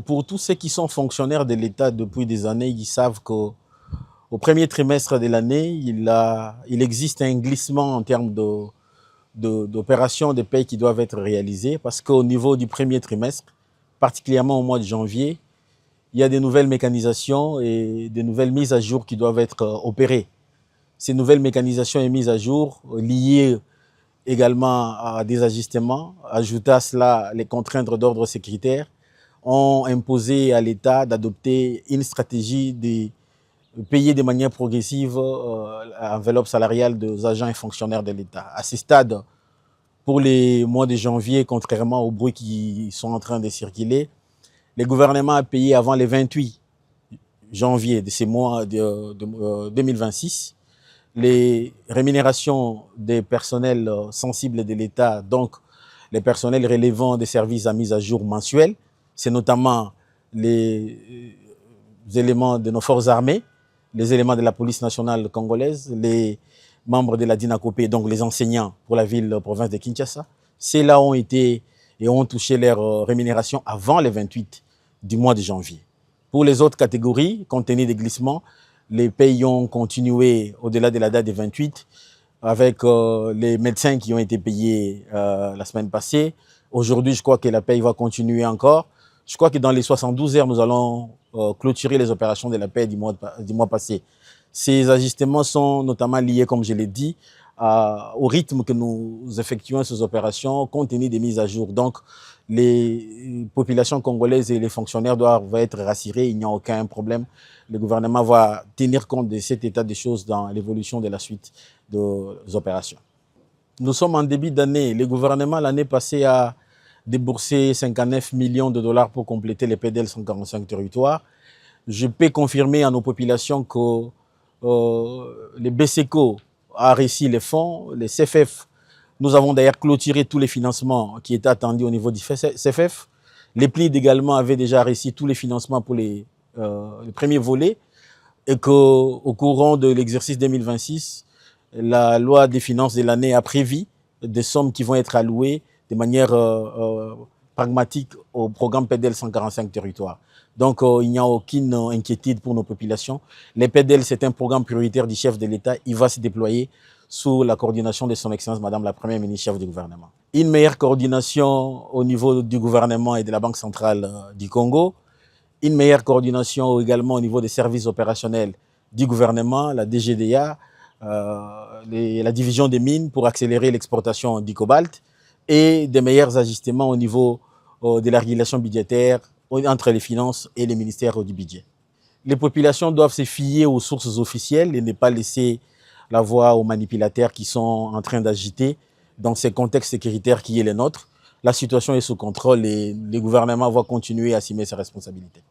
pour tous ceux qui sont fonctionnaires de l'État depuis des années, ils savent qu'au premier trimestre de l'année, il existe un glissement en termes d'opérations de paie qui doivent être réalisées parce qu'au niveau du premier trimestre, particulièrement au mois de janvier, il y a des nouvelles mécanisations et des nouvelles mises à jour qui doivent être opérées. Ces nouvelles mécanisations et mises à jour liées également à des ajustements, ajouter à cela les contraintes d'ordre sécuritaire, ont imposé à l'État d'adopter une stratégie de payer de manière progressive l'enveloppe salariale des agents et fonctionnaires de l'État. À ce stade, pour les mois de janvier, contrairement aux bruits qui sont en train de circuler, le gouvernement a payé avant le 28 janvier de ces mois de 2026 les rémunérations des personnels sensibles de l'État, donc les personnels relevant des services à mise à jour mensuels. C'est notamment les éléments de nos forces armées, les éléments de la police nationale congolaise, les membres de la DINACOPé, donc les enseignants pour la ville-province de Kinshasa. Ceux-là ont été et ont touché leur rémunération avant le 28 du mois de janvier. Pour les autres catégories, compte tenu des glissements, les pays ont continué au-delà de la date du 28 avec les médecins qui ont été payés la semaine passée. Aujourd'hui, je crois que la paie va continuer encore. Je crois que dans les 72 heures, nous allons clôturer les opérations de la paie du mois passé. Ces ajustements sont notamment liés, comme je l'ai dit, au rythme que nous effectuons ces opérations, compte tenu des mises à jour. Donc, les populations congolaises et les fonctionnaires doivent être rassurés, il n'y a aucun problème. Le gouvernement va tenir compte de cet état des choses dans l'évolution de la suite des opérations. Nous sommes en début d'année. Le gouvernement, l'année passée, a déboursé 59 millions de dollars pour compléter les PDL 145 territoires. Je peux confirmer à nos populations que le BCECO a réussi les fonds, les CFF. Nous avons d'ailleurs clôturé tous les financements qui étaient attendus au niveau du CFF. Les PLID également avaient déjà réussi tous les financements pour les premiers volets et qu'au courant de l'exercice 2026, la loi des finances de l'année a prévu des sommes qui vont être allouées de manière pragmatique au programme PDL 145 territoires. Donc, il n'y a aucune inquiétude pour nos populations. Les PDL, c'est un programme prioritaire du chef de l'État. Il va se déployer sous la coordination de son Excellence, Madame la Première ministre, chef du gouvernement. Une meilleure coordination au niveau du gouvernement et de la Banque centrale du Congo. Une meilleure coordination également au niveau des services opérationnels du gouvernement, la DGDA, la division des mines pour accélérer l'exportation du cobalt et des meilleurs ajustements au niveau de la régulation budgétaire entre les finances et les ministères du budget. Les populations doivent se fier aux sources officielles et ne pas laisser la voie aux manipulateurs qui sont en train d'agiter dans ces contextes sécuritaires qui est le nôtre. La situation est sous contrôle et le gouvernement va continuer à assumer ses responsabilités.